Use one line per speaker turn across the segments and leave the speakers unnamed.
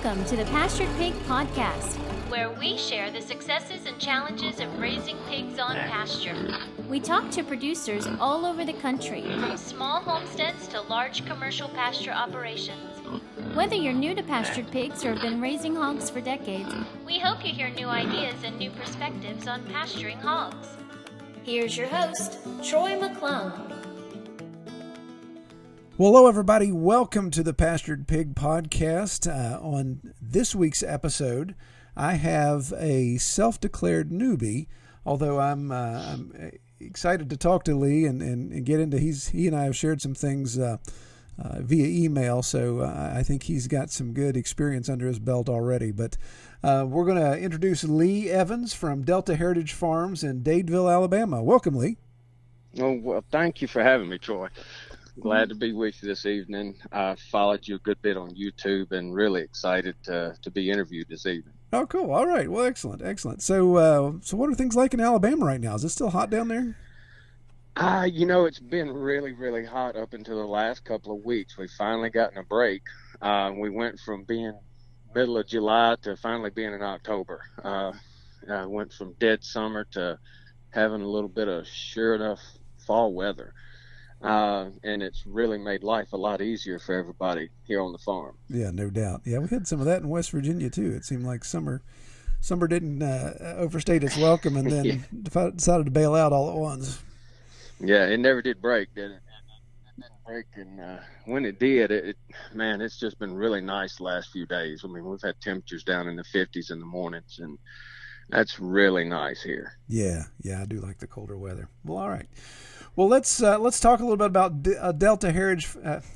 Welcome to the Pastured Pig Podcast, where we share the successes and challenges of raising pigs on pasture. We talk to producers all over the country, from small homesteads to large commercial pasture operations. Whether you're new to pastured pigs or have been raising hogs for decades, we hope you hear new ideas and new perspectives on pasturing hogs. Here's your host, Troy McClung.
Well, hello, everybody. Welcome to the Pastured Pig Podcast. On this week's episode, I have a self-declared newbie, although I'm excited to talk to Lee and get into, he and I have shared some things via email, so I think he's got some good experience under his belt already. But we're going to introduce Lee Evans from Delta Heritage Farms in Dadeville, Alabama. Welcome, Lee.
Oh, well, thank you for having me, Troy. Glad to be with you this evening. I followed you a good bit on YouTube and really excited to be interviewed this evening.
Oh, cool. All right. Well, excellent. So what are things like in Alabama right now? Is it still hot down there?
It's been really, really hot up until the last couple of weeks. We finally gotten a break. We went from being middle of July to finally being in October. Went from dead summer to having a little bit of sure enough fall weather. And it's really made life a lot easier for everybody here on the farm.
Yeah, no doubt. Yeah, we had some of that in West Virginia too. It seemed like summer didn't overstate its welcome, and then decided to bail out all at once.
Yeah, it never did break, did it? It didn't break, and when it did, it's just been really nice the last few days. I mean, we've had temperatures down in the 50s in the mornings, and that's really nice here.
Yeah, I do like the colder weather. Well, all right. Well, let's talk a little bit about Delta Heritage.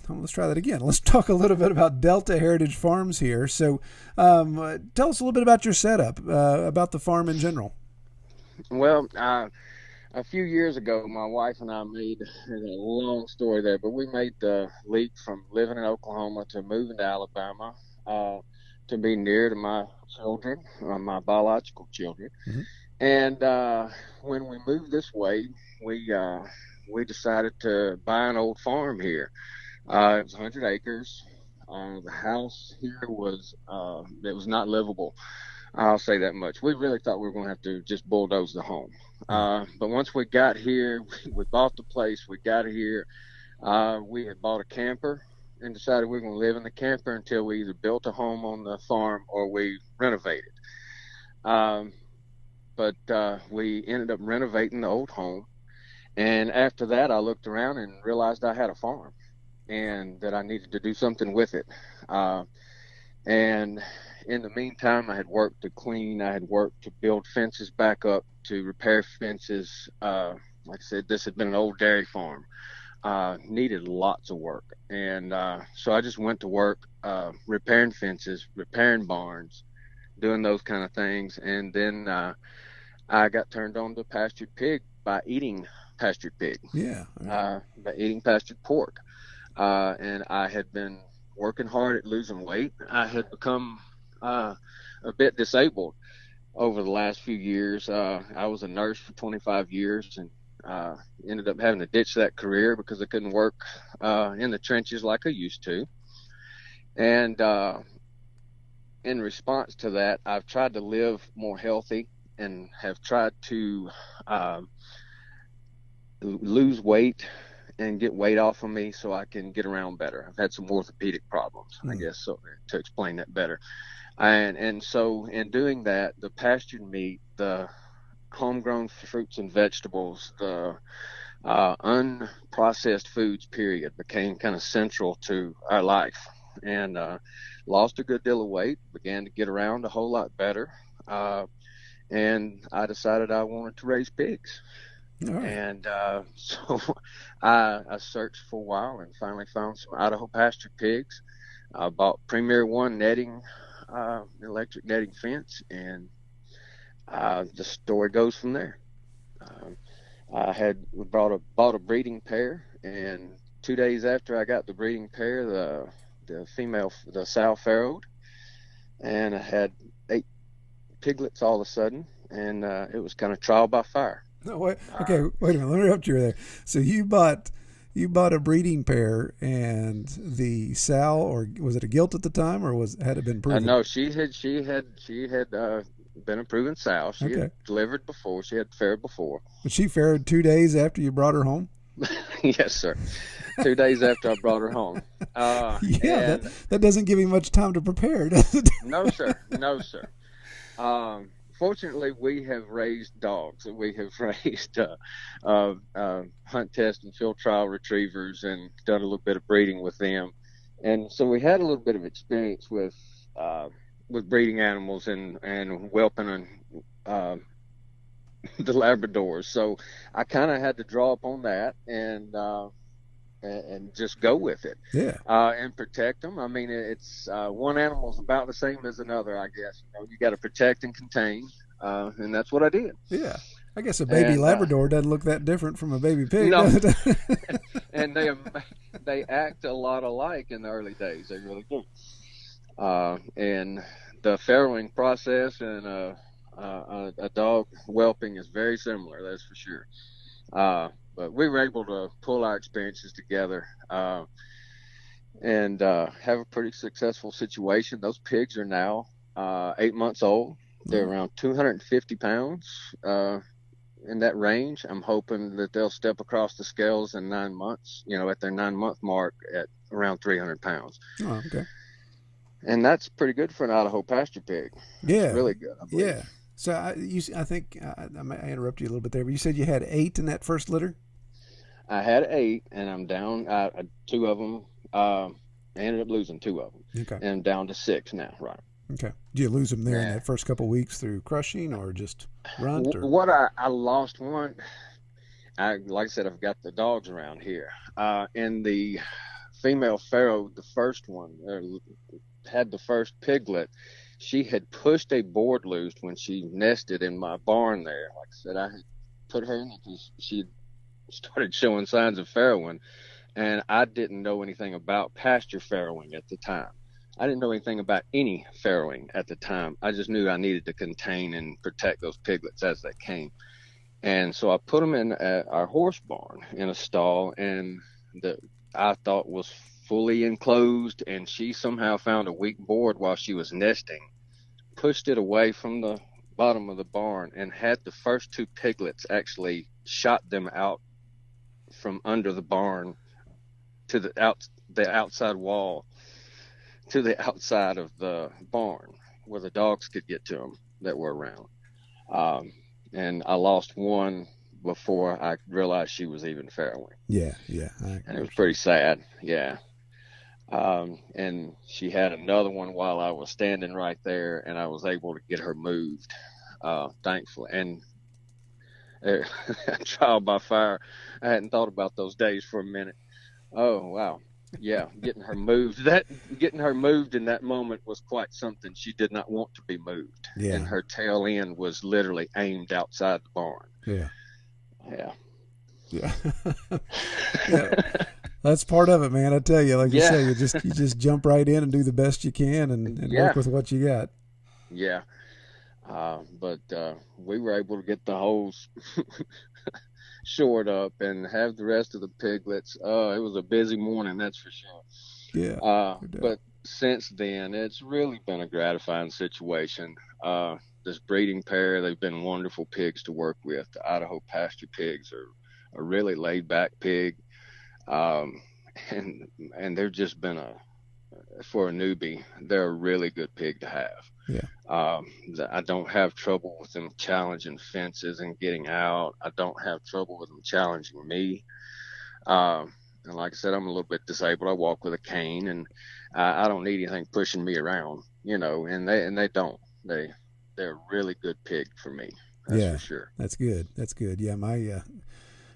Let's try that again. Let's talk a little bit about Delta Heritage Farms here. So, tell us a little bit about your setup, about the farm in general.
Well, a few years ago, my wife and I made a long story there, but we made the leap from living in Oklahoma to moving to Alabama to be near to my children, my biological children. Mm-hmm. And when we moved this way, we decided to buy an old farm here. It was 100 acres. The house here was not livable. I'll say that much. We really thought we were going to have to just bulldoze the home. But once we got here, we bought the place. We got here. We had bought a camper and decided we were going to live in the camper until we either built a home on the farm or we renovated. But we ended up renovating the old home. And after that, I looked around and realized I had a farm and that I needed to do something with it. And in the meantime, I had worked to clean. I had worked to build fences back up, to repair fences. Like I said, this had been an old dairy farm. Needed lots of work. And so I just went to work repairing fences, repairing barns, doing those kind of things. And then I got turned on to pastured pig by eating pastured pig.
Yeah.
By eating pastured pork. And I had been working hard at losing weight. I had become a bit disabled over the last few years. I was a nurse for 25 years and ended up having to ditch that career because I couldn't work in the trenches like I used to. And in response to that, I've tried to live more healthy and have tried to lose weight and get weight off of me so I can get around better. I've had some orthopedic problems, I guess, so to explain that better. And so in doing that, the pastured meat, the homegrown fruits and vegetables, the unprocessed foods, period, became kind of central to our life. And lost a good deal of weight, began to get around a whole lot better. And I decided I wanted to raise pigs.
Right.
And so I searched for a while and finally found some Idaho pastured pigs. I bought Premier One netting, electric netting fence, and the story goes from there. I bought a breeding pair, and 2 days after I got the breeding pair, the sow farrowed, and I had 8 piglets all of a sudden, and it was kind of trial by fire.
No, wait. Okay, wait a minute. Let me interrupt you there. So you bought you bought a breeding pair, and the sow, or was it a gilt at the time, or had it been proven?
No, she had been a proven sow. She
Okay.
had delivered before. She had farrowed before.
But she farrowed 2 days after you brought her home?
Yes, sir. 2 days after I brought her home.
Yeah, that doesn't give you much time to prepare, does it?
No, sir. No, sir. Fortunately, we have raised dogs. We have raised hunt test and field trial retrievers, and done a little bit of breeding with them. And so we had a little bit of experience with breeding animals and whelping and the Labradors. So I kind of had to draw upon that and just go with it.
Yeah.
And protect them. I mean, it's one animal's about the same as another, I guess. You got to protect and contain, and that's what I did.
Yeah. I guess a baby Labrador doesn't look that different from a baby pig.
No.
Does it?
And they act a lot alike in the early days. They really do. And the farrowing process and a dog whelping is very similar, that's for sure. But we were able to pull our experiences together and have a pretty successful situation. Those pigs are now 8 months old. They're around 250 pounds in that range. I'm hoping that they'll step across the scales in 9 months, at their 9-month mark at around 300 pounds.
Oh, okay.
And that's pretty good for an Idaho pasture pig.
Yeah.
It's really good, I believe.
Yeah. So I think I interrupt you a little bit there, but you said you had 8 in that first litter?
I had 8, and I'm down 2 of them. I ended up losing 2 of them.
Okay.
And I'm down to 6 now, right.
Okay. Did you lose them there in that first couple of weeks through crushing or just runt? Or?
What I lost one, like I said, I've got the dogs around here. And the female farrow, the first one, had the first piglet. She had pushed a board loose when she nested in my barn there. Like I said, I had put her in because she started showing signs of farrowing, and I didn't know anything about pasture farrowing at the time. I didn't know anything about any farrowing at the time. I just knew I needed to contain and protect those piglets as they came. And so I put them in our horse barn in a stall, and I thought was fully enclosed, and she somehow found a weak board while she was nesting, pushed it away from the bottom of the barn, and had the first 2 piglets actually shot them out from under the barn to the outside wall, to the outside of the barn where the dogs could get to them that were around. And I lost one before I realized she was even farrowing.
Yeah.
And it was pretty sad. Yeah. And she had another one while I was standing right there, and I was able to get her moved, thankfully. And trial by fire. I hadn't thought about those days for a minute. Oh, wow. Yeah, getting her moved in that moment was quite something. She did not want to be moved.
Yeah.
And her tail end was literally aimed outside the barn.
Yeah.
Yeah.
That's part of it, man. I tell you, like you say, you just jump right in and do the best you can and work with what you got.
Yeah. But we were able to get the holes shored up and have the rest of the piglets. It was a busy morning, that's for sure.
Yeah.
But since then, it's really been a gratifying situation. This breeding pair, they've been wonderful pigs to work with. The Idaho pasture pigs are a really laid back pig. And they've just been for a newbie, they're a really good pig to have.
Yeah.
I don't have trouble with them challenging fences and getting out. I don't have trouble with them challenging me. And like I said, I'm a little bit disabled. I walk with a cane, and I don't need anything pushing me around, and they don't. They're a really good pig for me. That's for sure.
That's good. Yeah. My,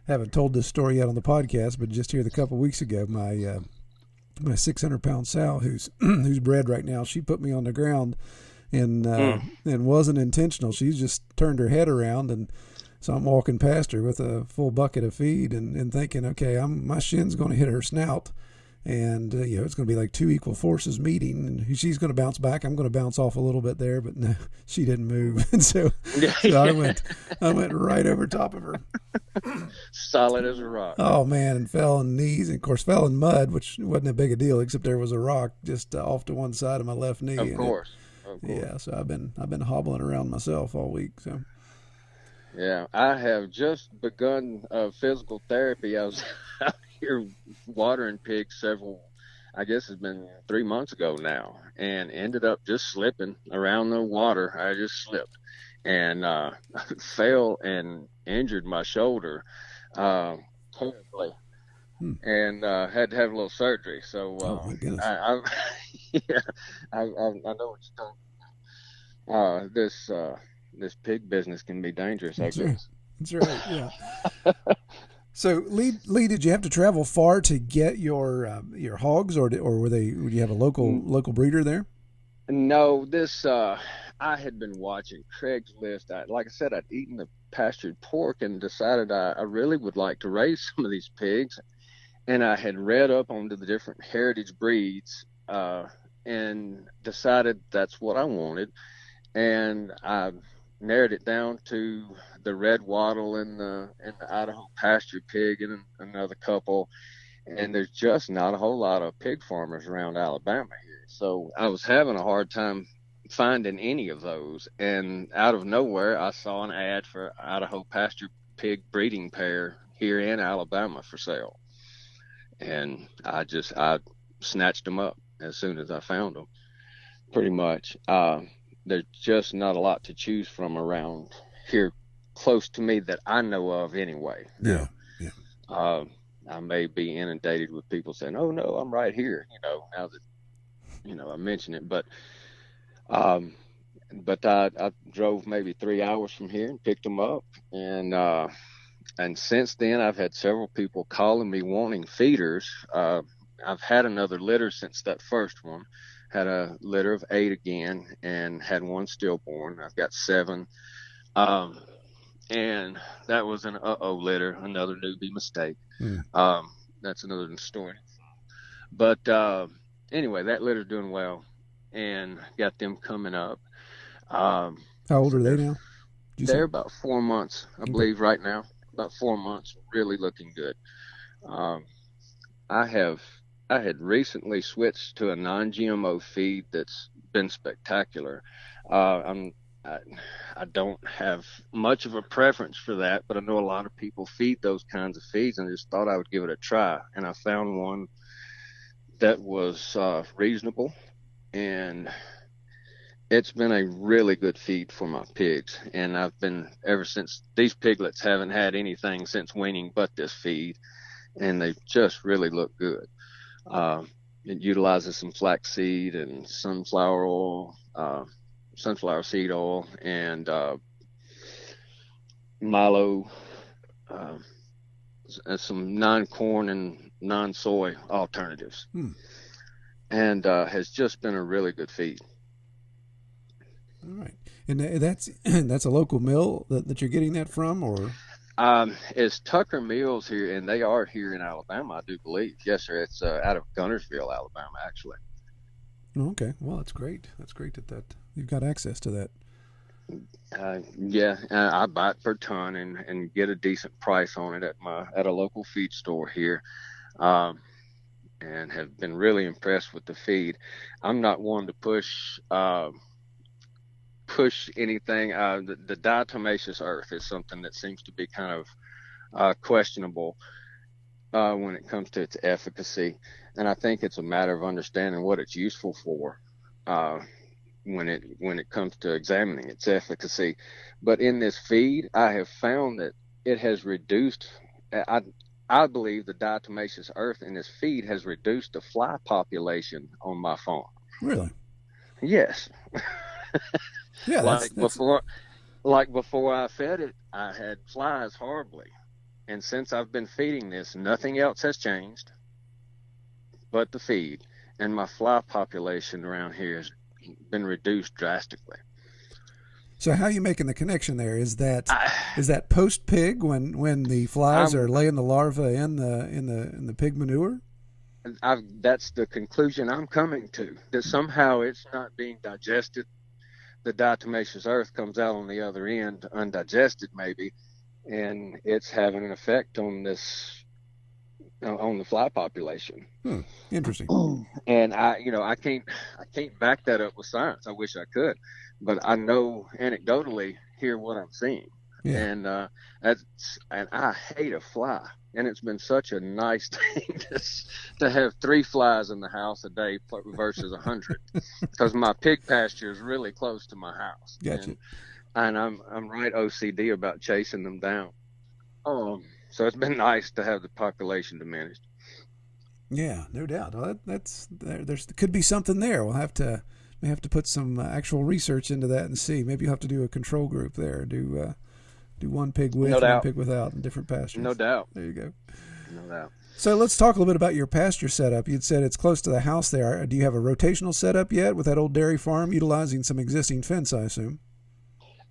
haven't told this story yet on the podcast, but just here the couple of weeks ago, my 600-pound sow who's bred right now, she put me on the ground and wasn't intentional. She just turned her head around, and so I'm walking past her with a full bucket of feed and thinking, okay, my shin's going to hit her snout. And it's going to be like two equal forces meeting, and she's going to bounce back. I'm going to bounce off a little bit there, but no, she didn't move, and so I went right over top of her,
solid as a rock.
Oh man, and fell on knees, and of course fell in mud, which wasn't a big a deal, except there was a rock just off to one side of my left knee.
Of course.
Yeah. So I've been hobbling around myself all week. So.
Yeah, I have just begun physical therapy. I was out here watering pigs I guess it's been 3 months ago now, and ended up just slipping around the water. I just slipped and fell and injured my shoulder terribly, and had to have a little surgery. So
oh my goodness.
I know what you're talking about. This pig business can be dangerous, I guess.
That's right, yeah. So, Lee, did you have to travel far to get your hogs, or would you have a local breeder there?
No, I had been watching Craigslist. Like I said, I'd eaten the pastured pork and decided I really would like to raise some of these pigs. And I had read up onto the different heritage breeds and decided that's what I wanted. And I narrowed it down to the red wattle and the Idaho pasture pig and another couple, and there's just not a whole lot of pig farmers around Alabama here, so I was having a hard time finding any of those. And out of nowhere, I saw an ad for Idaho pasture pig breeding pair here in Alabama for sale, and I snatched them up as soon as I found them, pretty much. There's just not a lot to choose from around here close to me that I know of anyway.
Yeah.
I may be inundated with people saying, oh, no, I'm right here, now that, I mention it. But I drove maybe 3 hours from here and picked them up. And since then, I've had several people calling me wanting feeders. I've had another litter since that first one. Had a litter of 8 again, and had one stillborn. I've got 7. And that was an litter, another newbie mistake. That's another story. But anyway, that litter's doing well, and got them coming up.
How old are they now?
They're about 4 months, I believe, right now. About 4 months, really looking good. I had recently switched to a non-GMO feed that's been spectacular. I don't have much of a preference for that, but I know a lot of people feed those kinds of feeds, and I just thought I would give it a try. And I found one that was reasonable, and it's been a really good feed for my pigs. And I've been, ever since, these piglets haven't had anything since weaning but this feed, and they just really look good. It utilizes some flaxseed and sunflower oil, sunflower seed oil, and milo, some non-corn and non-soy alternatives, and has just been a really good feed.
All right, and that's a local mill that you're getting that from, or?
It's Tucker Mills here, and they are here in Alabama, I do believe. Yes, sir. It's out of Gunnersville, Alabama, actually.
Okay, well, that's great. That's great that you've got access to that.
Yeah, I buy it per ton and get a decent price on it at a local feed store here, and have been really impressed with the feed. I'm not one to push anything. The diatomaceous earth is something that seems to be kind of questionable when it comes to its efficacy, and I think it's a matter of understanding what it's useful for when it comes to examining its efficacy. But in this feed, I have found that it has reduced. I believe the diatomaceous earth in this feed has reduced the fly population on my farm.
Really?
Yes.
Yeah,
before I fed it, I had flies horribly, and since I've been feeding this, nothing else has changed but the feed, and my fly population around here has been reduced drastically.
So how are you making the connection there? Is that post pig when the flies are laying the larvae in the pig manure?
that's the conclusion I'm coming to, that somehow it's not being digested. The diatomaceous earth comes out on the other end, undigested maybe, and it's having an effect on on the fly population.
Interesting.
And I can't back that up with science. I wish I could, but I know anecdotally here what I'm seeing.
Yeah.
And and I hate a fly, and it's been such a nice thing to have 3 flies in the house a day versus 100, because my pig pasture is really close to my house.
Gotcha.
And I'm right OCD about chasing them down. So it's been nice to have the population diminished.
Yeah, no doubt. Well, there could be something there. We have to put some actual research into that and see. Maybe you'll have to do a control group there. Do one pig with, one pig without in different pastures.
No doubt.
There you go.
No doubt.
So let's talk a little bit about your pasture setup. You'd said it's close to the house there. Do you have a rotational setup yet with that old dairy farm, utilizing some existing fence, I assume?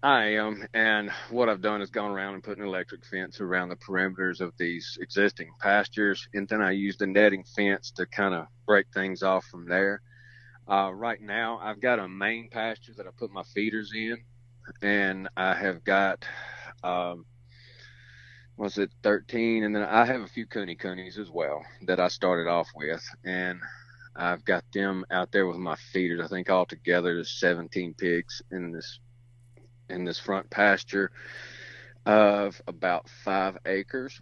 I am, and what I've done is gone around and put an electric fence around the perimeters of these existing pastures, and then I use the netting fence to kind of break things off from there. Right now, I've got a main pasture that I put my feeders in, and I have got 13, and then I have a few coonies as well that I started off with, and I've got them out there with my feeders. I think altogether there's 17 pigs in this front pasture of about 5 acres.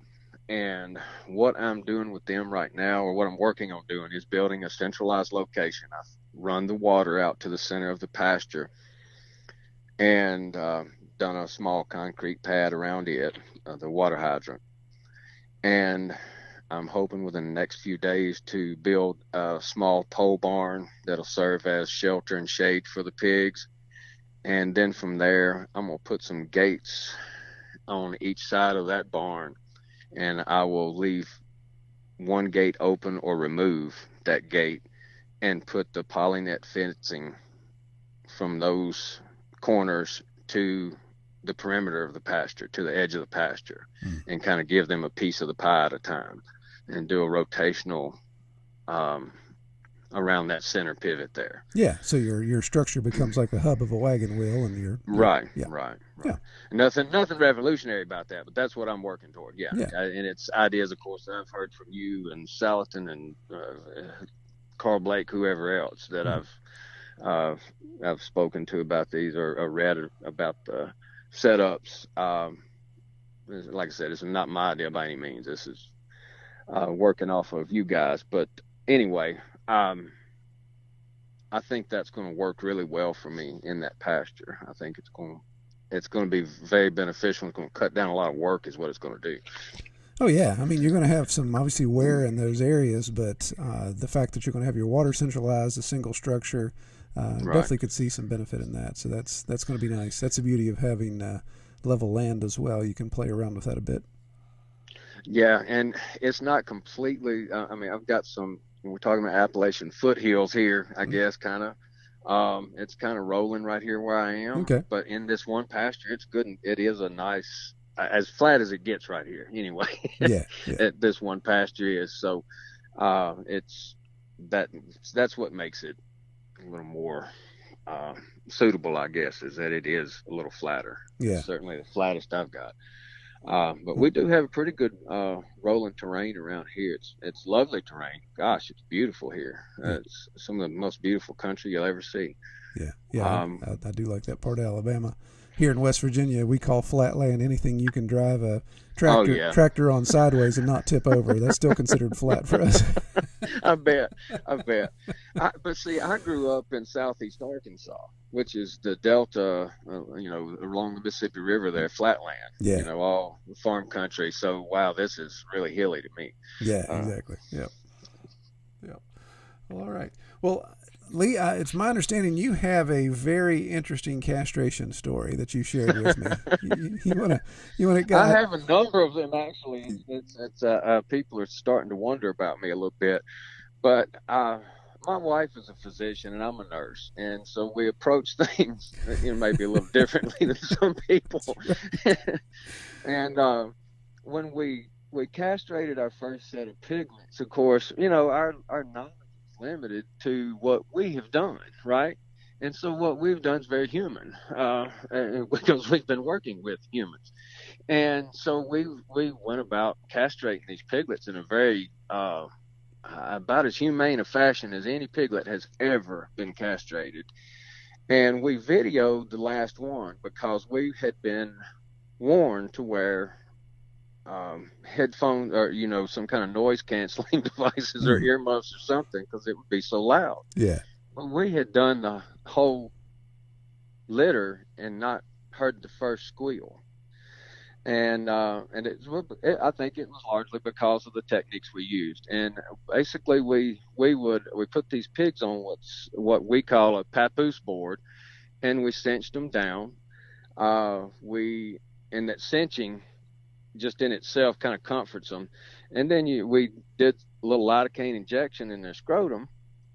And what I'm doing with them right now, or what I'm working on doing, is building a centralized location. I've run the water out to the center of the pasture and done a small concrete pad around it, the water hydrant. And I'm hoping within the next few days to build a small pole barn that'll serve as shelter and shade for the pigs. And then from there, I'm going to put some gates on each side of that barn, and I will leave one gate open or remove that gate and put the polynet fencing from those corners to the perimeter of the pasture, to the edge of the pasture, and kind of give them a piece of the pie at a time, and do a rotational around that center pivot there.
Yeah, so your structure becomes like the hub of a wagon wheel, and
right.
Yeah.
Nothing revolutionary about that, but that's what I'm working toward. Yeah. And it's ideas, of course, that I've heard from you and Salatin and Carl Blake, whoever else that I've spoken to about these or read about the setups. Like I said, it's not my idea by any means. This is working off of you guys, but anyway. I think that's going to work really well for me in that pasture. I think it's going to be very beneficial. It's going to cut down a lot of work is what it's going to do.
Oh, yeah. I mean, you're going to have some obviously wear in those areas, but the fact that you're going to have your water centralized, a single structure, definitely could see some benefit in that. So that's going to be nice. That's the beauty of having level land as well. You can play around with that a bit.
Yeah, and it's not completely I've got some, we're talking about Appalachian foothills here, I guess, kind of. It's kind of rolling right here where I am.
Okay.
But in this one pasture, it's good. And it is a nice, as flat as it gets right here anyway.
Yeah.
This one pasture is. So that's what makes it a little more suitable, I guess, is that it is a little flatter.
Yeah.
It's certainly the flattest I've got. But we do have a pretty good rolling terrain around here. It's lovely terrain. Gosh, it's beautiful here. It's some of the most beautiful country you'll ever see.
Yeah. I do like that part of Alabama. Here in West Virginia, we call flat land anything you can drive a tractor on sideways and not tip over. That's still considered flat for us.
I bet. But see, I grew up in southeast Arkansas, which is the delta, along the Mississippi River there, flatland.
Yeah.
All farm country. So, wow, this is really hilly to me.
Yeah, exactly. Yep. Well, all right. Well, Lee, it's my understanding you have a very interesting castration story that you shared with me. you want to?
I have a number of them actually. It's people are starting to wonder about me a little bit, but my wife is a physician and I'm a nurse, and so we approach things maybe a little differently than some people. And when we we castrated our first set of piglets. Of course, our knowledge is limited to what we have done, right? And so what we've done is very human, because we've been working with humans. And so we went about castrating these piglets in a very about as humane a fashion as any piglet has ever been castrated. And we videoed the last one because we had been warned to wear headphones or some kind of noise canceling devices or earmuffs or something because it would be so loud.
Yeah.
But we had done the whole litter and not heard the first squeal. And I think it was largely because of the techniques we used. And basically, we put these pigs on what we call a papoose board, and we cinched them down. And that cinching just in itself kind of comforts them. And then we did a little lidocaine injection in their scrotum,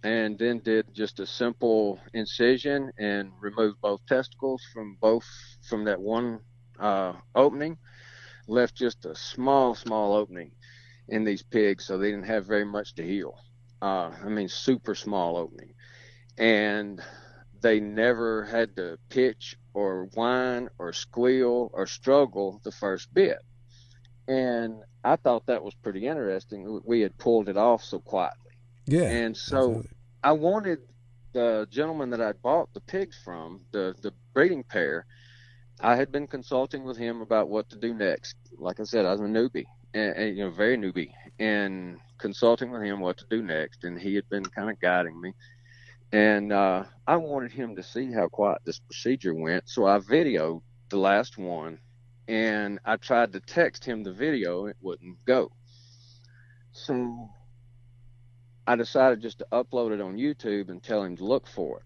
and then did just a simple incision and removed both testicles from that one opening, left just a small opening in these pigs, so they didn't have very much to heal. Super small opening, and they never had to pitch or whine or squeal or struggle the first bit. And I thought that was pretty interesting. We had pulled it off so quietly.
Yeah.
And so
absolutely.
I wanted the gentleman that I bought the pigs from, the breeding pair, I had been consulting with him about what to do next. Like I said, I was a newbie, and very newbie, and consulting with him what to do next. And he had been kind of guiding me. And I wanted him to see how quiet this procedure went. So I videoed the last one, and I tried to text him the video. It wouldn't go. So I decided just to upload it on YouTube and tell him to look for it.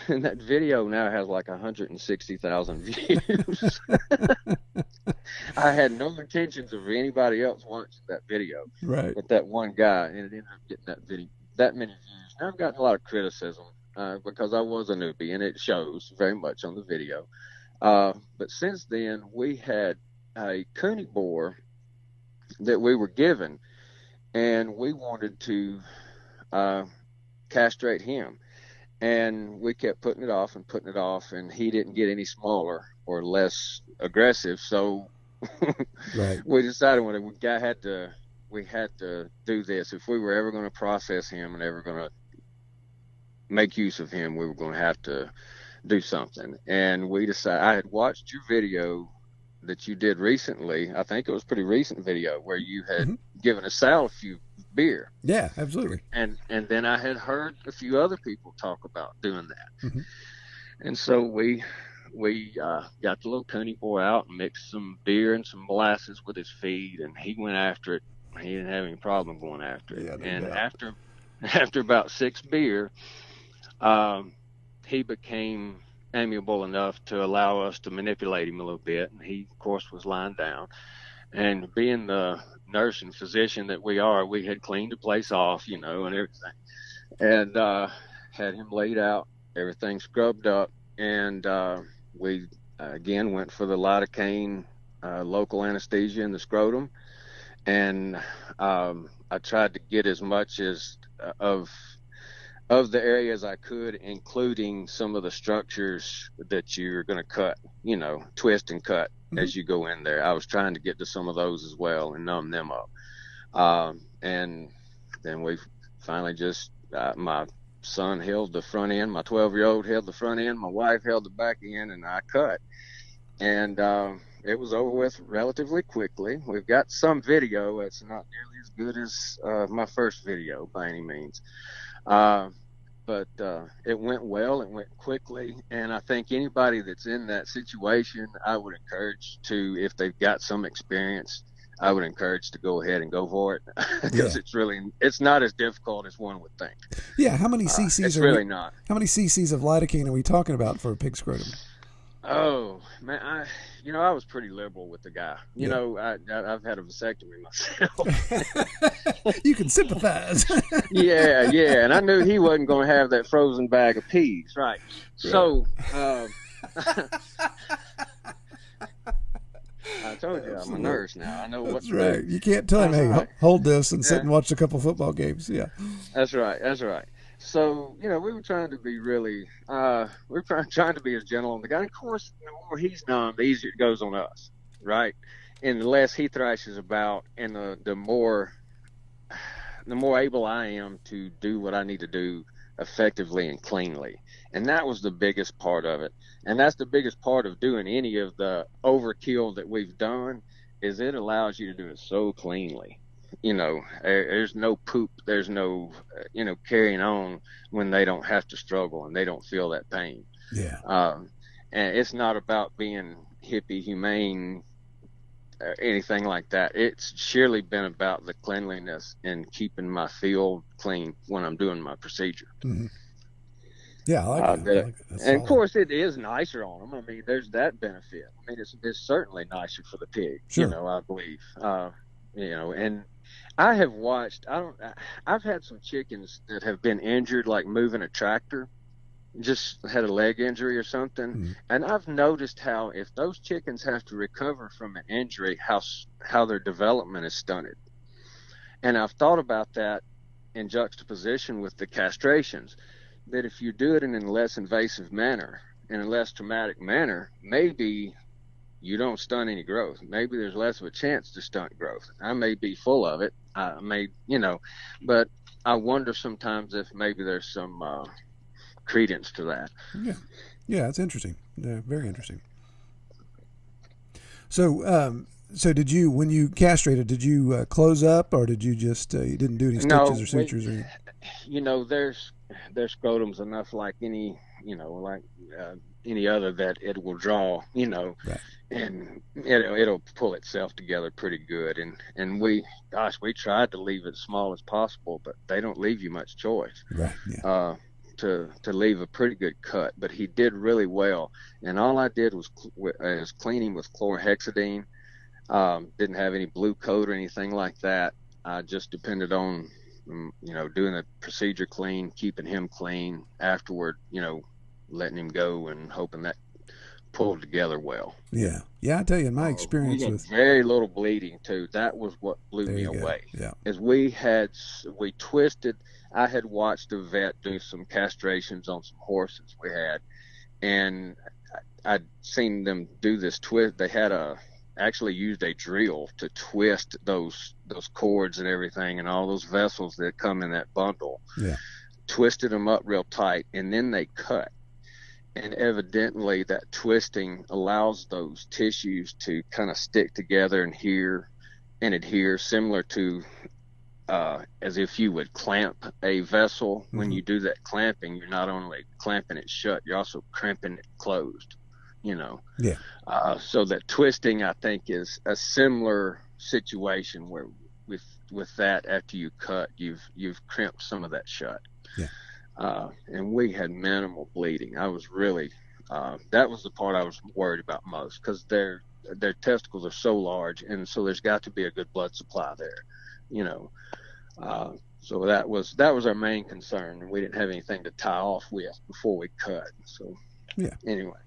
And that video now has like 160,000 views. I had no intentions of anybody else watching that video,
right?
But that one guy, and it ended up getting that many views. Now I've gotten a lot of criticism because I was a newbie, and it shows very much on the video. But since then, we had a Cooney boar that we were given, and we wanted to castrate him. And we kept putting it off, and he didn't get any smaller or less aggressive. So
right.
We decided we had to do this. If we were ever going to process him and ever going to make use of him, we were going to have to do something. And we decided, I had watched your video that you did recently. I think it was a pretty recent video where you had given a sow a few beer.
Yeah, absolutely.
And then I had heard a few other people talk about doing that. And so we got the little Cooney boy out and mixed some beer and some molasses with his feed, and he went after it. He didn't have any problem going after it. Yeah, and after about 6 beer, he became amiable enough to allow us to manipulate him a little bit. And he, of course, was lying down. And being the nurse and physician that we are, we had cleaned the place off, and everything. And had him laid out, everything scrubbed up. And we, again, went for the lidocaine local anesthesia in the scrotum. And I tried to get as much as of the areas I could, including some of the structures that you're going to cut, twist and cut as you go in there. I was trying to get to some of those as well and numb them up. And then we finally just, my son held the front end, my 12-year-old held the front end, my wife held the back end, and I cut. And it was over with relatively quickly. We've got some video. It's not nearly as good as my first video by any means. But it went well, it went quickly, and I think anybody that's in that situation, I would encourage to, if they've got some experience, I would encourage to go ahead and go for it, because it's not as difficult as one would think.
Yeah, how many cc's
it's really not.
How many cc's of lidocaine are we talking about for a pig scrotum?
Oh man, I was pretty liberal with the guy. I've had a vasectomy myself.
You can sympathize.
yeah, and I knew he wasn't going to have that frozen bag of peas, right? I told you I'm a
Absolutely.
nurse now. I know what
That's
to do.
right. You can't tell him,
That's
hey,
right.
hold this and sit
Yeah,
and watch a couple football games. Yeah.
that's right. That's right. So, we were trying to be really, we were trying to be as gentle on the guy. And of course, the more he's numb, the easier it goes on us, right? And the less he thrashes about, and the more able I am to do what I need to do effectively and cleanly. And that was the biggest part of it. And that's the biggest part of doing any of the overkill that we've done is it allows you to do it so cleanly. There's no poop, there's no, carrying on when they don't have to struggle and they don't feel that pain.
Yeah.
Um, and it's not about being hippie, humane, anything like that. It's surely been about the cleanliness and keeping my field clean when I'm doing my procedure.
Mm-hmm. Yeah, I like it. I like it. That's
And of
solid.
course, it is nicer on them. I mean, there's that benefit. I mean, it's certainly nicer for the pig.
Sure.
I believe. And I have watched. I've had some chickens that have been injured, like moving a tractor, just had a leg injury or something.
Mm-hmm.
And I've noticed how if those chickens have to recover from an injury, how their development is stunted. And I've thought about that in juxtaposition with the castrations, that if you do it in a less invasive manner, in a less traumatic manner, maybe you don't stunt any growth. Maybe there's less of a chance to stunt growth. I may be full of it. I may, but I wonder sometimes if maybe there's some credence to that.
Yeah. Yeah, it's interesting. Yeah, very interesting. So, so did you, when you castrated, did you close up, or did you just you didn't do any stitches
No,
or sutures or anything?
there's scrotum's enough like any, any other that it will draw,
Right.
and it'll pull itself together pretty good. And we tried to leave it as small as possible, but they don't leave you much choice.
Right. Yeah.
To leave a pretty good cut, but he did really well. And all I did was clean him with chlorhexidine. Didn't have any blue coat or anything like that. I just depended on, doing the procedure clean, keeping him clean afterward, letting him go and hoping that pulled together well.
Yeah. Yeah. I tell you, in my
We
experience
had
with,
very little bleeding too. That was what blew
there
me
you go.
away.
Yeah.
As we twisted. I had watched a vet do some castrations on some horses we had, and I'd seen them do this twist. They had actually used a drill to twist those cords and everything, and all those vessels that come in that bundle.
Yeah.
Twisted them up real tight, and then they cut. And evidently, that twisting allows those tissues to kind of stick together and adhere, similar to as if you would clamp a vessel. When you do that clamping, you're not only clamping it shut, you're also cramping it closed.
Yeah.
So that twisting, I think, is a similar situation where with that, after you cut, you've crimped some of that shut.
Yeah.
And we had minimal bleeding. I was really that was the part I was worried about most, because their testicles are so large, and so there's got to be a good blood supply there. So that was our main concern, and we didn't have anything to tie off with before we cut. So anyway,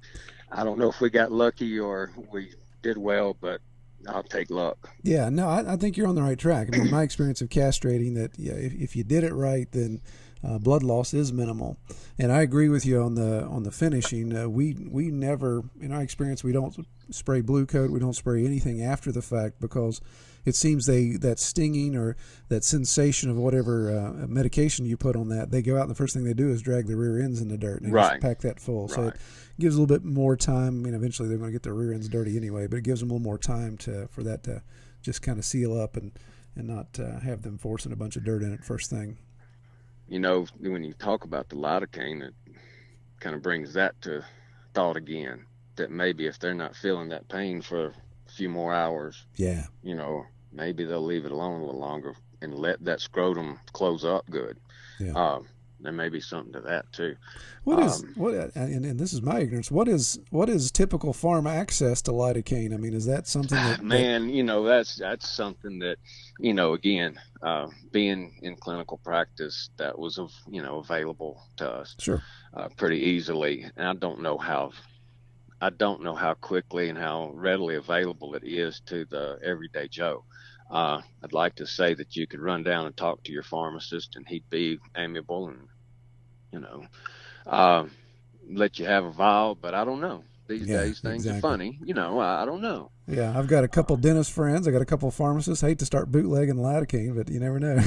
I don't know if we got lucky or we did well, but I'll take luck.
Yeah, no, I think you're on the right track. I mean, my experience of castrating, that if you did it right, then blood loss is minimal. And I agree with you on the finishing. We never, in our experience, we don't spray blue coat. We don't spray anything after the fact, because it seems that stinging or that sensation of whatever medication you put on that, they go out and the first thing they do is drag their rear ends in the dirt and just pack that full. Right. So it gives a little bit more time. I mean, eventually they're going to get their rear ends dirty anyway, but it gives them a little more time for that to just kind of seal up and not have them forcing a bunch of dirt in it first thing.
When you talk about the lidocaine, it kind of brings that to thought again, that maybe if they're not feeling that pain for a few more hours, maybe they'll leave it alone a little longer and let that scrotum close up good.
Yeah.
There may be something to that too.
And this is my ignorance. What is typical farm access to lidocaine? I mean, is that something that
that's something that, again, being in clinical practice, that was available to us.
Sure.
Pretty easily. And I don't know how I don't know how quickly and how readily available it is to the everyday Joe. I'd like to say that you could run down and talk to your pharmacist and he'd be amiable and, you know, uh, let you have a vial, but I don't know. These
Yeah,
days things are
exactly.
funny. I don't know.
Yeah, I've got a couple dentist friends. I got a couple pharmacists. Hate to start bootlegging lidocaine, but you never know.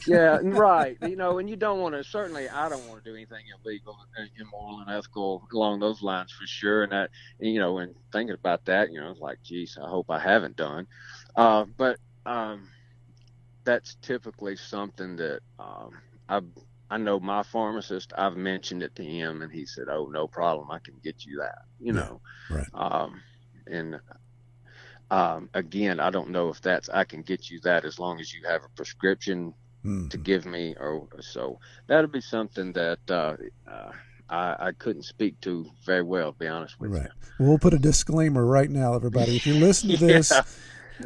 Yeah, right. And you don't want to, certainly I don't want to do anything illegal and immoral and ethical along those lines for sure. And thinking about that, it's like, geez, I hope I haven't done. But that's typically something that I I know my pharmacist. I've mentioned it to him, and he said, "Oh, no problem. I can get you that."
Yeah, right.
And again, I don't know if I can get you that as long as you have a prescription to
Mm-hmm.
give me, or so that'll be something that I couldn't speak to very well, to be honest with
Right. Well, we'll put a disclaimer right now, everybody. If you're listening to
you.
this,
Yeah.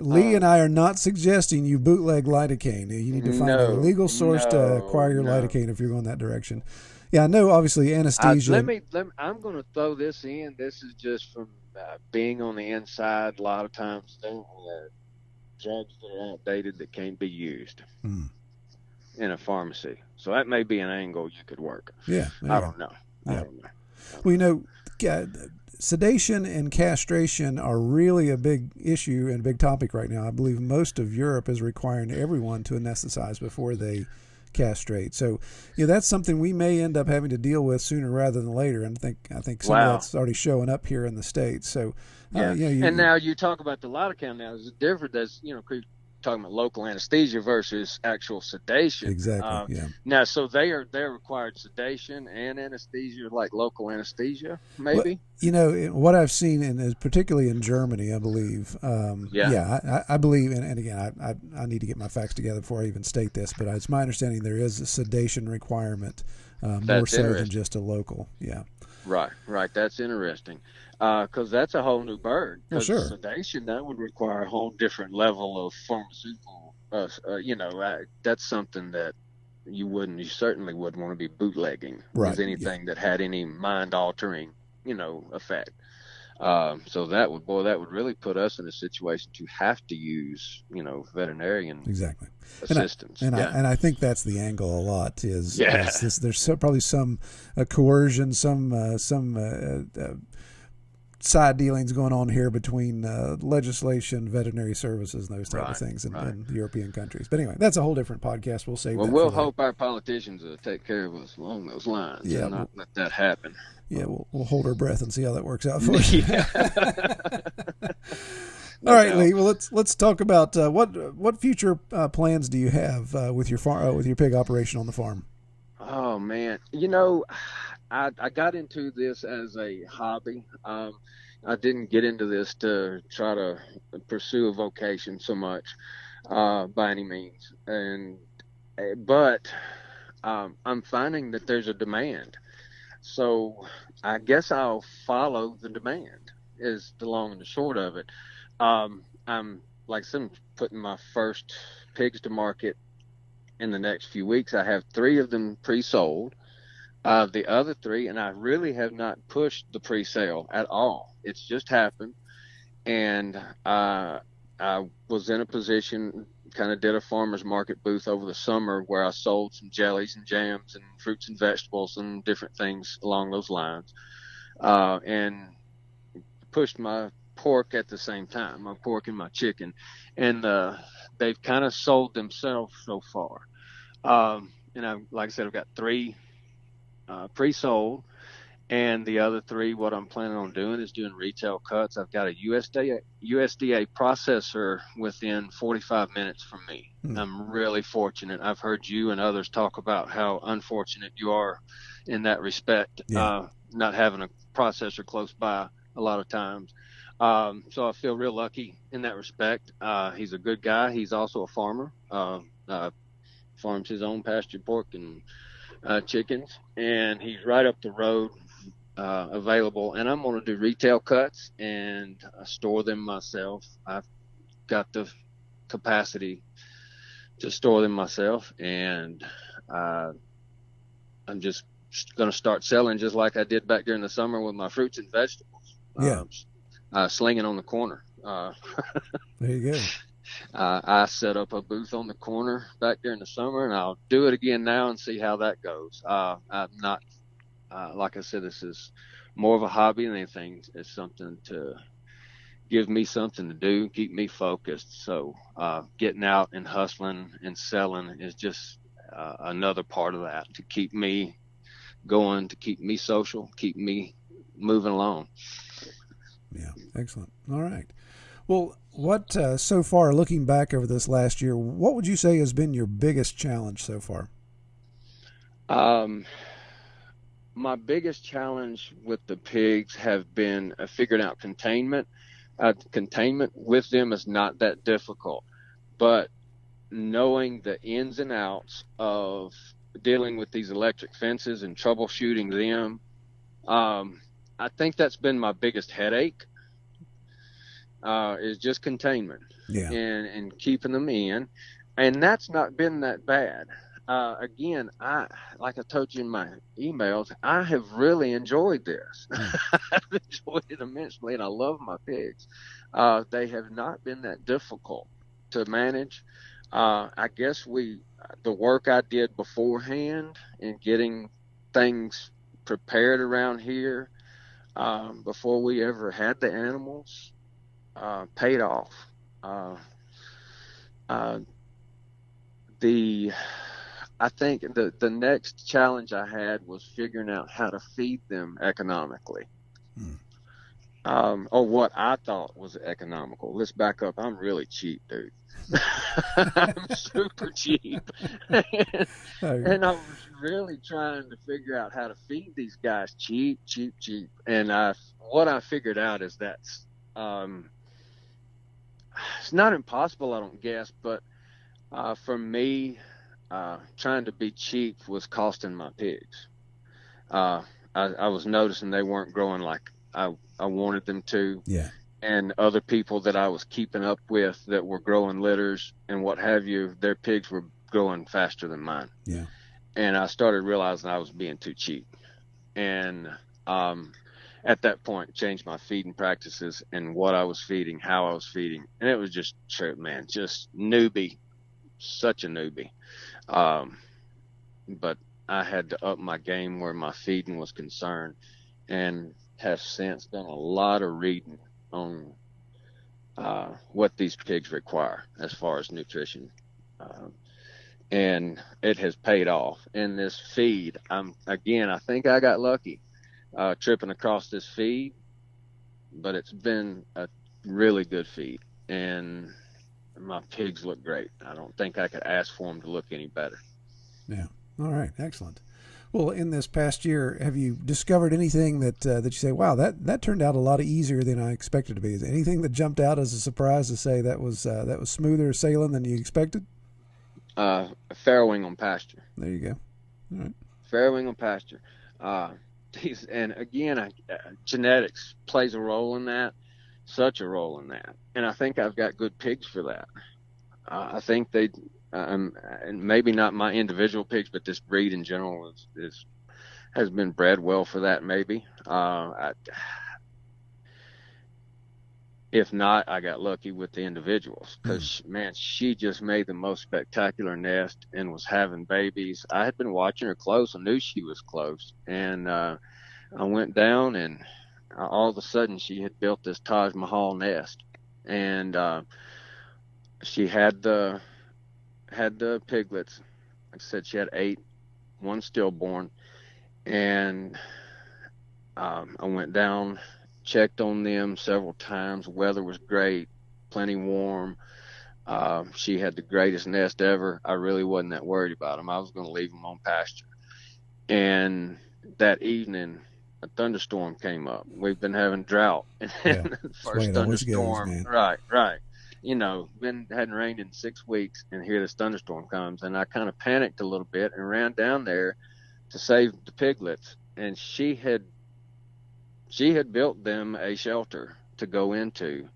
Lee and
Um,
I are not suggesting you bootleg lidocaine. You need to find a
no,
legal source to
no,
acquire your
no.
lidocaine if you're going that direction. Yeah, I know. Obviously,
Let
anesthesia.
me, I'm going to throw this in. This is just from being on the inside. A lot of times, there are drugs that are outdated that can't be used
Mm,
in a pharmacy. So that may be an angle you could work.
yeah, there
I
you go.
don't know. I
Yeah.
don't know. I
Well,
don't know.
sedation and castration are really a big issue and a big topic right now. I believe most of Europe is requiring everyone to anesthetize before they castrate. So, that's something we may end up having to deal with sooner rather than later. And I think some of
Wow.
that's already showing up here in the States. So,
Yeah.
you know,
And now you talk about the lidocaine now is different. That's, talking about local anesthesia versus actual sedation.
exactly, yeah.
Now, so they're required sedation and anesthesia, like local anesthesia,
Well,
maybe.
what I've seen, particularly in Germany, I believe.
Yeah,
Yeah, I believe, and again, I need to get my facts together before I even state this, but it's my understanding there is a sedation requirement, more
that's
so than
interesting.
just a local. Yeah.
Right, right. That's interesting. Because that's a whole new bird.
Well,
Because
sure.
sedation, that would require a whole different level of pharmaceutical. That's something that you certainly wouldn't want to be bootlegging
Right.
with
Yeah.
anything that had any mind altering, effect. So that would really put us in a situation to have to use, veterinarian
Exactly. And I
assistance.
and I
Yeah.
and I think that's the angle a lot is
Yeah.
this. There's probably some coercion, some side dealings going on here between legislation, veterinary services, and those type of
Right.
things
Right.
in European countries. But anyway, that's a whole different podcast. We'll save
Well,
that for
we'll
later.
hope our politicians will take care of us along those lines
Yeah,
and not let that happen.
yeah, we'll hold our breath and see how that works out for us.
Yeah.
All
No
right,
doubt.
Lee. Well, let's talk about what future plans do you have with your with your pig operation on the farm?
Oh man, I got into this as a hobby. I didn't get into this to try to pursue a vocation so much, by any means. But I'm finding that there's a demand. So I guess I'll follow the demand. Is the long and the short of it. I'm like I said, I'm putting my first pigs to market in the next few weeks. I have three of them pre-sold. The other three, and I really have not pushed the pre-sale at all. It's just happened, and I was in a position, kind of did a farmer's market booth over the summer where I sold some jellies and jams and fruits and vegetables and different things along those lines, and pushed my pork at the same time, my pork and my chicken, and they've kind of sold themselves so far. And like I said, I've got three pre-sold, and the other three, what I'm planning on doing is doing retail cuts. I've got a USDA processor within 45 minutes from me.
Hmm.
I'm really fortunate. I've heard you and others talk about how unfortunate you are in that respect,
Yeah.
not having a processor close by a lot of times. So I feel real lucky in that respect. He's a good guy. He's also a farmer. Farms his own pasture pork and chickens, and he's right up the road, available. And I'm going to do retail cuts and store them myself. I've got the capacity to store them myself, and I'm just going to start selling just like I did back during the summer with my fruits and vegetables.
Yeah.
Slinging on the corner.
There you go.
I set up a booth on the corner back there in the summer, and I'll do it again now and see how that goes. I'm not, like I said, this is more of a hobby than anything. It's something to give me something to do, keep me focused. So getting out and hustling and selling is just another part of that to keep me going, to keep me social, keep me moving along.
Yeah, excellent. All right. Well, what so far, looking back over this last year, what would you say has been your biggest challenge so far?
My biggest challenge with the pigs have been figuring out containment. Containment with them is not that difficult, but knowing the ins and outs of dealing with these electric fences and troubleshooting them, I think that's been my biggest headache. Is just containment
Yeah.
and keeping them in, and that's not been that bad. Again, like I told you in my emails, I have really enjoyed this. I've enjoyed it immensely, and I love my pigs. They have not been that difficult to manage. I guess the work I did beforehand in getting things prepared around here before we ever had the animals paid off. Uh, uh, I think the next challenge I had was figuring out how to feed them economically, or what I thought was economical. Let's back up. I'm really cheap, dude. I'm super cheap, and I was really trying to figure out how to feed these guys cheap, cheap, cheap. And what I figured out is that's it's not impossible, I don't guess, but for me, trying to be cheap was costing my pigs. I was noticing they weren't growing like I wanted them to.
Yeah.
And other people that I was keeping up with that were growing litters and what have you, their pigs were growing faster than mine.
Yeah.
And I started realizing I was being too cheap. And at that point, changed my feeding practices and what I was feeding, how I was feeding. And it was just newbie, such a newbie. But I had to up my game where my feeding was concerned, and have since done a lot of reading on what these pigs require as far as nutrition. And it has paid off. In this feed, I think I got lucky tripping across this feed, but it's been a really good feed, and my pigs look great. I don't think I could ask for them to look any better.
Yeah. All right. Excellent. Well, in this past year, have you discovered anything that you say, "Wow, that turned out a lot easier than I expected to be"? Is there anything that jumped out as a surprise to say that was smoother sailing than you expected?
Farrowing on pasture.
There you go. All right.
Farrowing on pasture. And again, genetics plays a role in that, such a role in that. And I think I've got good pigs for that. I think and maybe not my individual pigs, but this breed in general has been bred well for that. Maybe. If not, I got lucky with the individuals because, man, she just made the most spectacular nest and was having babies. I had been watching her close. I knew she was close. And I went down, and all of a sudden she had built this Taj Mahal nest. And she had the piglets. Like I said, she had 8, 1 stillborn. And I went down, checked on them several times. Weather was great, plenty warm. She had the greatest nest ever. I really wasn't that worried about them. I was going to leave them on pasture. And that evening, a thunderstorm came up. We've been having drought.
Yeah.
First thunderstorm. Goes, right. Hadn't rained in 6 weeks, and here this thunderstorm comes. And I kind of panicked a little bit and ran down there to save the piglets. And she had built them a shelter to go into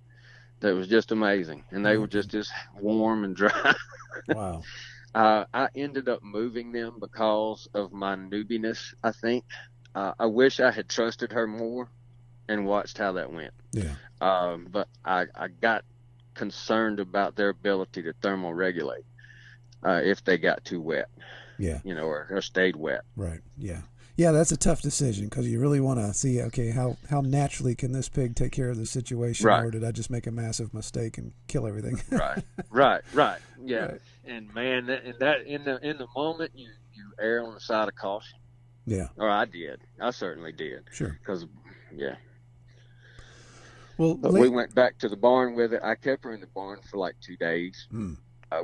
that was just amazing. And they were just as warm and dry.
Wow.
I ended up moving them because of my newbiness, I think. I wish I had trusted her more and watched how that went.
Yeah.
But I got concerned about their ability to thermoregulate if they got too wet.
Yeah.
Or stayed wet.
Right. Yeah. Yeah, that's a tough decision because you really want to see, okay, how naturally can this pig take care of the situation,
Right.
or did I just make a massive mistake and kill everything?
Right. Yeah.
Right.
And man, in the moment, you err on the side of caution.
Yeah.
Or I did. I certainly did.
Sure.
Because, yeah.
Well,
But we went back to the barn with it. I kept her in the barn for like 2 days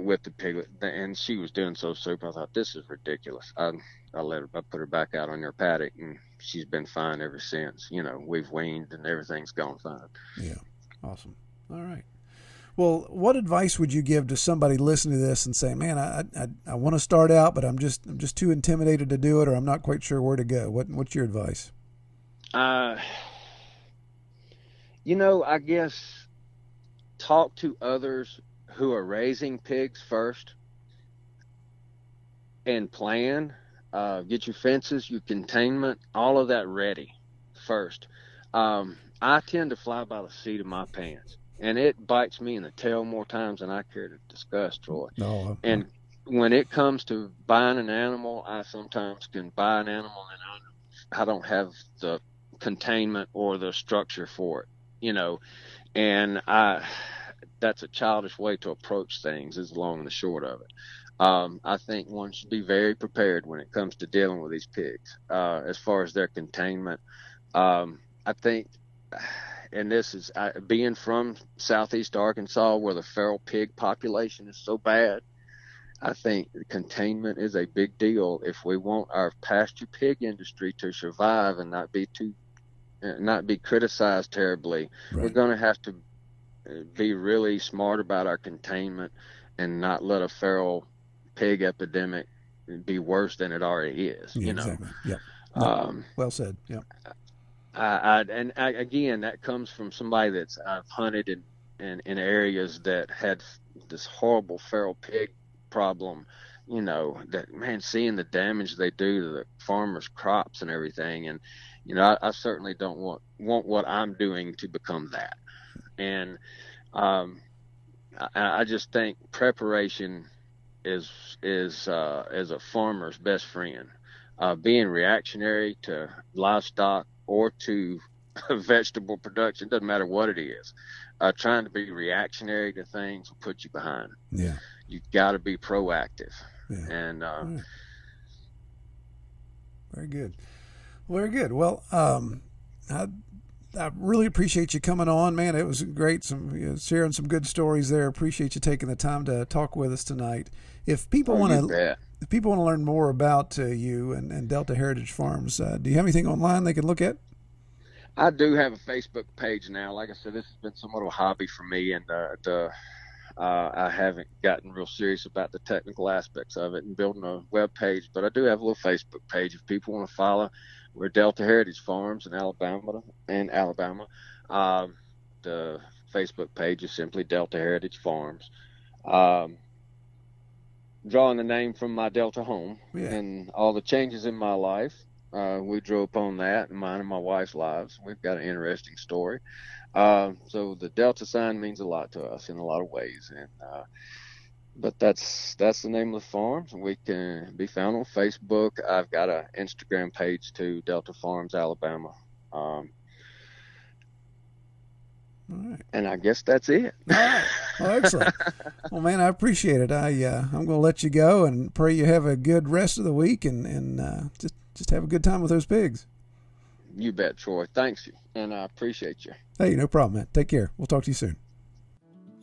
with the piglet, and she was doing so super. I thought, this is ridiculous. I put her back out on her paddock, and she's been fine ever since. We've weaned, and everything's gone fine.
Yeah. Awesome. All right. Well, what advice would you give to somebody listening to this and saying, man, I want to start out, but I'm just too intimidated to do it, or I'm not quite sure where to go? What's your advice?
I guess talk to others who are raising pigs first and plan. Get your fences, your containment, all of that ready first. I tend to fly by the seat of my pants, and it bites me in the tail more times than I care to discuss, Troy.
No.
And when it comes to buying an animal, I sometimes can buy an animal and I don't have the containment or the structure for it, and that's a childish way to approach things, is the long and the short of it. I think one should be very prepared when it comes to dealing with these pigs, as far as their containment. I think, and this is being from southeast Arkansas, where the feral pig population is so bad, I think containment is a big deal if we want our pasture pig industry to survive and not be criticized terribly.
Right.
We're going to have to be really smart about our containment and not let a feral pig epidemic be worse than it already is.
Exactly. Yeah. Well said. Yeah.
Again, that comes from somebody that's I've hunted in areas that had this horrible feral pig problem. That, man, seeing the damage they do to the farmers' crops and everything, and I certainly don't want what I'm doing to become that. And I just think preparation is a farmer's best friend. Being reactionary to livestock or to vegetable production, doesn't matter what it is. Trying to be reactionary to things will put you behind.
Yeah.
You've got to be proactive.
Yeah.
And
right. Very good. Very good. Well, I really appreciate you coming on, man. It was great, sharing some good stories there. Appreciate you taking the time to talk with us tonight. If people want to learn more about you and Delta Heritage Farms, do you have anything online they can look at?
I do have a Facebook page now. Like I said, this has been somewhat of a hobby for me, and I haven't gotten real serious about the technical aspects of it and building a web page. But I do have a little Facebook page if people want to follow. We're Delta Heritage Farms in Alabama. The Facebook page is simply Delta Heritage Farms. Drawing the name from my Delta home and all the changes in my life. We drew upon that in mine and my wife's lives. We've got an interesting story. So the Delta sign means a lot to us in a lot of ways. And but that's the name of the farms. We can be found on Facebook. I've got an Instagram page too, Delta Farms Alabama. All right. And I guess that's it.
All right. Well, excellent. Well, man, I appreciate it. I'm going to let you go and pray you have a good rest of the week and just have a good time with those pigs.
You bet, Troy. Thanks you, and I appreciate you.
Hey, no problem, man. Take care. We'll talk to you soon.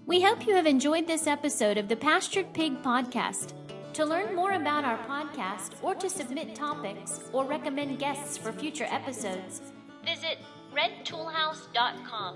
We hope you have enjoyed this episode of the Pastured Pig Podcast. To learn more about our podcast or to submit topics or recommend guests for future episodes, visit redtoolhouse.com.